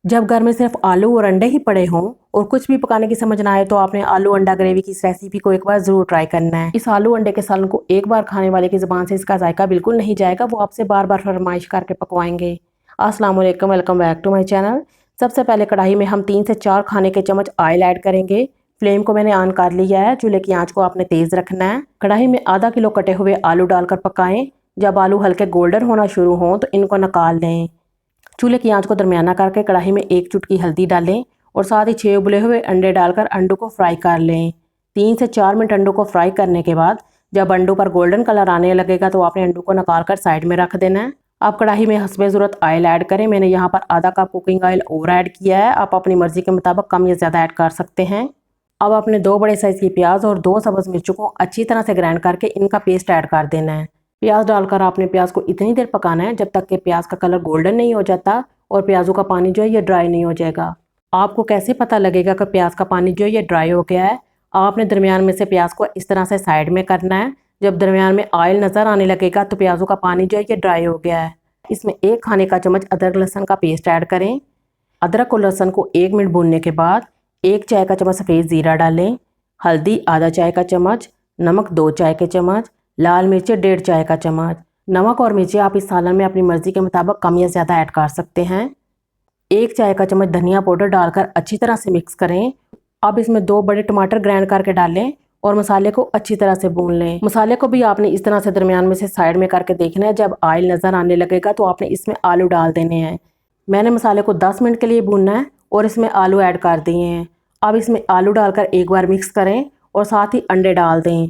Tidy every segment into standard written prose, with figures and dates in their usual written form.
जब घर में सिर्फ आलू और अंडे ही पड़े हों और कुछ भी पकाने की समझ ना आए तो आपने आलू अंडा ग्रेवी की इस रेसिपी को एक बार जरूर ट्राई करना है। इस आलू अंडे के सालन को एक बार खाने वाले की जुबान से इसका जायका बिल्कुल नहीं जाएगा, वो आपसे बार बार फरमाइश करके पकवाएंगे। अस्सलाम वालेकुम, welcome back to my channel. सबसे पहले कढ़ाई में हम 3 से 4 खाने के चम्मच ऑयल ऐड करेंगे। फ्लेम को मैंने ऑन कर लिया है। चूल्हे की आंच को आपने तेज रखना है। कढ़ाई में आधा किलो कटे हुए आलू डालकर पकाएं। जब आलू हल्के गोल्डन होना शुरू हों तो इनको निकाल लें। चूल्हे की आंच को दरमियाना करके कढ़ाई में 1 चुटकी हल्दी डालें और साथ ही 6 उबले हुए अंडे डालकर अंडों को फ्राई कर लें। 3 से 4 मिनट अंडों को फ्राई करने के बाद जब अंडों पर गोल्डन कलर आने लगेगा तो आपने अंडों को निकाल कर साइड में रख देना है। आप कढ़ाई में हस्बे ज़रूरत ऑयल ऐड करें। मैंने यहाँ पर आधा कप कुकिंग ऑयल और ऐड किया है। आप अपनी मर्जी के मुताबिक कम या ज़्यादा ऐड कर सकते हैं। अब आपने 2 बड़े साइज़ की प्याज और 2 सब्ज़ मिर्चों को अच्छी तरह से ग्राइंड करके इनका पेस्ट ऐड कर देना है। प्याज डालकर आपने प्याज को इतनी देर पकाना है जब तक कि प्याज का कलर गोल्डन नहीं हो जाता और प्याजों का पानी जो है ये ड्राई नहीं हो जाएगा। आपको कैसे पता लगेगा कि प्याज का पानी जो है ये ड्राई हो गया है? आपने दरमियान में से प्याज को इस तरह से साइड में करना है। जब दरमियान में ऑयल नज़र आने लगेगा तो प्याजों का पानी जो है ये ड्राई हो गया है। इसमें 1 खाने का चम्मच अदरक लहसुन का पेस्ट ऐड करें। अदरक और लहसुन को 1 मिनट भूनने के बाद 1 चाय का चम्मच सफ़ेद ज़ीरा डालें। हल्दी आधा चाय का चम्मच, नमक 2 चाय के चम्मच, लाल मिर्च 1.5 चाय का चम्मच। नमक और मिर्ची आप इस सालन में अपनी मर्ज़ी के मुताबिक कम या ज़्यादा ऐड कर सकते हैं। 1 चाय का चम्मच धनिया पाउडर डालकर अच्छी तरह से मिक्स करें। अब इसमें 2 बड़े टमाटर ग्राइंड करके डालें और मसाले को अच्छी तरह से भून लें। मसाले को भी आपने इस तरह से दरमियान में से साइड में करके देखना है। जब ऑयल नज़र आने लगेगा तो आपने इसमें आलू डाल देने हैं। मैंने मसाले को 10 मिनट के लिए भूनना है और इसमें आलू ऐड कर दिए हैं। अब इसमें आलू डालकर एक बार मिक्स करें और साथ ही अंडे डाल दें।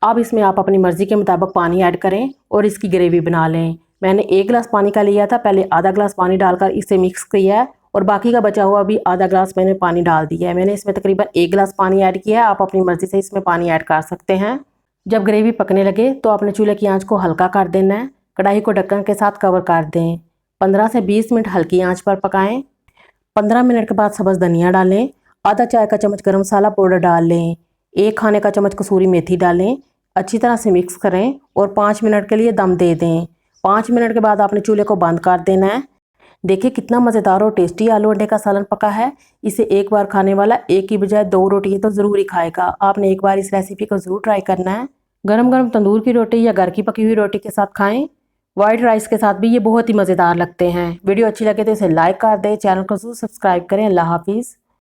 अब इसमें आप अपनी मर्ज़ी के मुताबिक पानी ऐड करें और इसकी ग्रेवी बना लें। मैंने 1 गिलास पानी का लिया था, पहले आधा गिलास पानी डालकर इसे मिक्स किया है और बाकी का बचा हुआ भी आधा गिलास मैंने पानी डाल दिया है। मैंने इसमें तकरीबन 1 गिलास पानी ऐड किया है। आप अपनी मर्ज़ी से इसमें पानी ऐड कर सकते हैं। जब ग्रेवी पकने लगे तो आपने चूल्हे की आंच को हल्का कर देना है। कढ़ाई को ढक्कन के साथ कवर कर दें। 15 से 20 मिनट हल्की आँच पर पकाएँ। 15 मिनट के बाद सब्ज़ धनिया डालें। आधा चाय का चम्मच गरम मसाला पाउडर डाल लें। 1 खाने का चम्मच कसूरी मेथी डालें। अच्छी तरह से मिक्स करें और 5 मिनट के लिए दम दे दें। 5 मिनट के बाद आपने चूल्हे को बंद कर देना है। देखिए कितना मज़ेदार और टेस्टी आलू अंडे का सालन पका है। इसे एक बार खाने वाला एक की बजाय 2 रोटियाँ तो ज़रूर ही खाएगा। आपने एक बार इस रेसिपी को ज़रूर ट्राई करना है। गरम गरम तंदूर की रोटी या घर की पकी हुई रोटी के साथ खाएं। वाइट राइस के साथ भी ये बहुत ही मज़ेदार लगते हैं। वीडियो अच्छी लगे तो इसे लाइक कर दें, चैनल को ज़रूर सब्सक्राइब करें। अल्लाह हाफिज़।